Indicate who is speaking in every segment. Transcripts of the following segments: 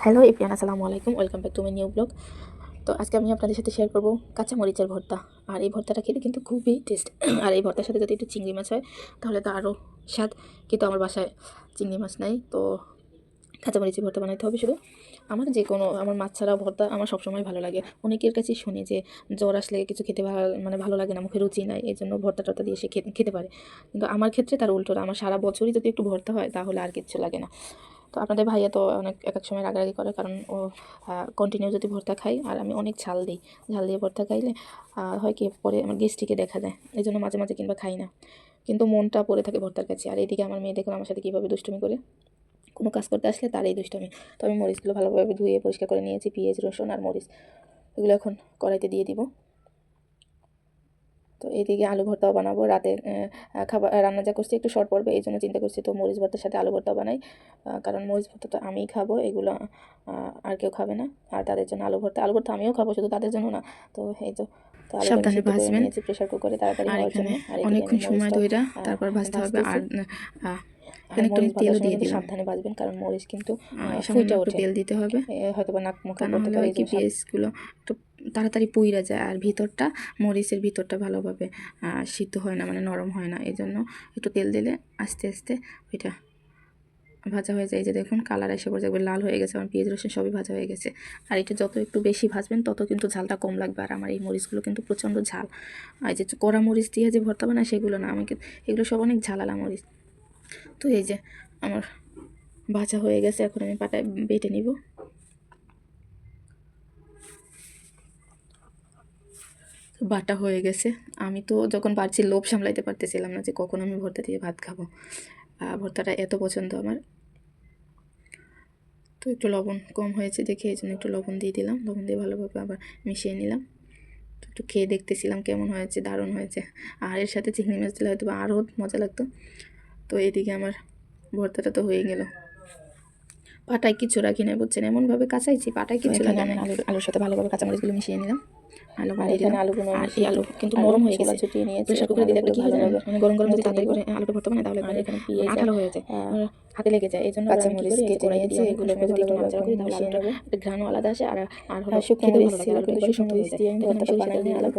Speaker 1: Hello everyone, আসসালামু আলাইকুম। Welcome back to my new blog. তো আজকে আমি আপনাদের সাথে শেয়ার করব কাঁচা মরিচের ভর্তা। আর এই ভর্তাটা খেতে কিন্তু খুবই টেস্ট। আর এই ভর্তার সাথে যদি একটু চিংড়ি মাছ হয় তাহলে তো আরও স্বাদ। কিন্তু আমার বাসায় চিংড়ি মাছ নাই, তো কাঁচা মরিচের ভর্তা বানাইতে হবে শুধু। আমার মাছ ছাড়াও ভর্তা আমার সবসময় ভালো লাগে। অনেকের কাছেই শুনি যে জ্বর আসলে কিছু খেতে ভালো লাগে না, মুখে রুচি নাই, এই জন্য ভর্তা টর্তা দিয়ে সে খেতে পারে। কিন্তু আমার ক্ষেত্রে তার উল্টোটা, আমার সারা বছরই যদি একটু ভর্তা হয় তাহলে আর কিচ্ছু লাগে না। তো আপনাদের ভাইয়া তো অনেক এক এক সময় রাগারাগি করে, কারণ ও কন্টিনিউ যদি ভর্তা খাই আর আমি অনেক ঝাল দিয়ে ভর্তা খাইলে হয় কি পরে আমার গেস্ট্রিকে দেখা দেয়, এই জন্য মাঝে মাঝে কিংবা খাই না। কিন্তু মনটা পড়ে থাকে ভর্তার কাছে। আর এইদিকে আমার মেয়ে দেখুন আমার সাথে কীভাবে দুষ্টুমি করে, কোনো কাজ করতে আসলে তার এই দুষ্টুমি। তো আমি মরিচগুলো ভালোভাবে ধুয়ে পরিষ্কার করে নিয়েছি, পেঁয়াজ রসুন আর মরিচ এগুলো এখন কড়াইতে দিয়ে দিব। তো এইদিকে আলু ভর্তাও বানাবো। রাতে খাবার রান্না যা করছি একটু শর্ট পড়বে, এই জন্য চিন্তা করছি তো মরিচ ভর্তার সাথে আলু ভর্তাও বানাই। কারণ মরিচ ভর্তা তো আমিই খাবো, এগুলো আর কেউ খাবে না। আর তাদের জন্য আলু ভর্তা আমিও খাবো, শুধু তাদের জন্য না। তো এই তো সাবধানে ভাজবেন, নিয়েছি প্রেশার কুকারে তাড়াতাড়ি হওয়ার জন্য। আর অনেকক্ষণ সময় ধরে তারপর ভাজতে হবে। আর এখানে একটু তেল দিয়ে দিলাম, সাবধানে ভাজবেন কারণ মরিচ কিন্তু ফুটে ওঠে, তেল দিতে হবে। হয়তো বা নাক মুখে পড়তে পারে, এই যে পেঁয়াজগুলো একটু তাড়াতাড়ি পুইরা যায় আর মরিচের ভিতরটা ভালোভাবে সিদ্ধ হয় না, মানে নরম হয় না। এই জন্য একটু তেল দিলে আস্তে আস্তে ওইটা ভাজা হয়ে যায়। যে দেখুন কালার এসে পড়ে যাবে, লাল হয়ে গেছে, আমার পেঁয়াজ রসুন সবই ভাজা হয়ে গেছে। আর এটা যত একটু বেশি ভাজবেন তত কিন্তু ঝালটা কম লাগবে। আর আমার এই মরিচগুলো কিন্তু প্রচণ্ড ঝাল। আর যে কড়া মরিচ দিয়ে যে ভর্তা বানায় সেগুলো না, এগুলো সব অনেক ঝালালা মরিচ। তো এই যে আমার ভাজা হয়ে গেছে, এখন আমি পাটায় বেটে নিব। বাটা হয়ে গেছে। আমি তো যখন বাড়ছি লোভ সামলাইতে পারতেছিলাম না যে কখন আমি ভর্তা দিয়ে ভাত খাবো। ভর্তাটা এত পছন্দ আমার। তো একটু লবণ কম হয়েছে দেখে এই জন্য একটু লবণ দিয়ে দিলাম। লবণ দিয়ে ভালোভাবে আবার মিশিয়ে নিলাম। তো একটু খেয়ে দেখতেছিলাম কেমন হয়েছে, দারুণ হয়েছে। আর এর সাথে চিংড়ি মাছ দিলে হয়তো আরও মজা লাগতো। তো এইদিকে আমার ভর্তাটা তো হয়ে গেল। পাটায় কিছু রাখি না, বুঝছেন, এমনভাবে কাঁচাইছি পাটায় কিছু রাখি না। আলুর সাথে ভালোভাবে কাঁচামরিচগুলো মিশিয়ে নিলাম। আলু কিন্তু নরম হয়ে গেছে, ছুটিয়ে নিয়েছি। প্রেশার কুকারে দিলে কি হয়ে যাবে, মানে গরম গরম যদি তাড়াতাড়ি করে আলুটা ভর্তা বানাই তাহলে আঠালো হয়ে যায়, হাতে লেগে যায়। এই জন্য কাঁচামরিচ কেটে নিয়েছি, এগুলো যদি একটু নাড়াচাড়া করি তাহলে আলুটা একটা ঘ্রাণও আলাদা আসে। আর হলো শুকনো মরিচ ছিল, কিন্তু শুকনো মরিচ দিয়ে আমি ভর্তাটা বানিয়ে নিলাম।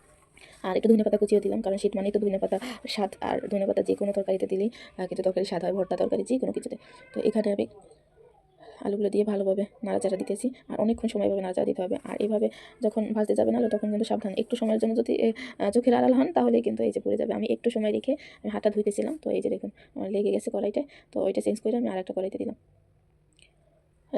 Speaker 1: আর একটু ধনেপাতা কুচিও দিলাম, কারণ শীত মানেই তো ধনেপাতা স্বাদ। আর ধনেপাতা যে কোনো তরকারিতে দিলেই কিন্তু তরকারি স্বাদ হয়, ভর্তা তরকারি যে কোনো কিছুতে। তো এখানে আমি আলুগুলো দিয়ে ভালোভাবে নাড়াচাড়া দিতেছি। আর অনেকক্ষণ সময়ভাবে নাড়াচাড়া দিতে হবে। আর এইভাবে যখন ভাজতে যাবেন আলু তখন কিন্তু সাবধান, একটু সময়ের জন্য যদি চোখের আড়াল হন তাহলে কিন্তু এই যে পুড়ে যাবে। আমি একটু সময় রেখে আমি হাতটা ধুইতেছিলাম, তো এই যে দেখুন আমার লেগে গেছে কড়াইটায়। তো ওইটা চেঞ্জ করে আমি আরেকটা কড়াইতে দিলাম,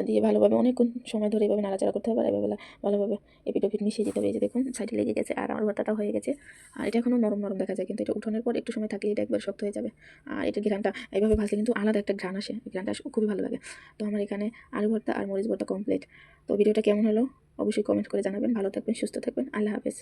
Speaker 1: দিয়ে ভালোভাবে অনেকক্ষণ সময় ধরে এইভাবে নাড়াচাড়া করতে হবে। আর এভাবে ভালোভাবে এপিট ওপিট মিশিয়ে দিতে হবে। এই যে দেখুন সাইডে লেগে গেছে আর আমার ভর্তাটা হয়ে গেছে। আর এটা এখনও নরম নরম দেখা যায়, কিন্তু এটা উঠানোর পর একটু সময় থাকলে এটা একবার শক্ত হয়ে যাবে। আর এটা ঘ্রাণটা এইভাবে ভাজলে কিন্তু আলাদা একটা ঘ্রাণ আসে, ঘ্রাণটা খুবই ভালো লাগে। তো আমার এখানে আলু ভর্তা আর মরিচ ভর্তা কমপ্লিট। তো ভিডিওটা কেমন হলো অবশ্যই কমেন্ট করে জানাবেন। ভালো থাকবেন, সুস্থ থাকবেন, আল্লাহ হাফেজ।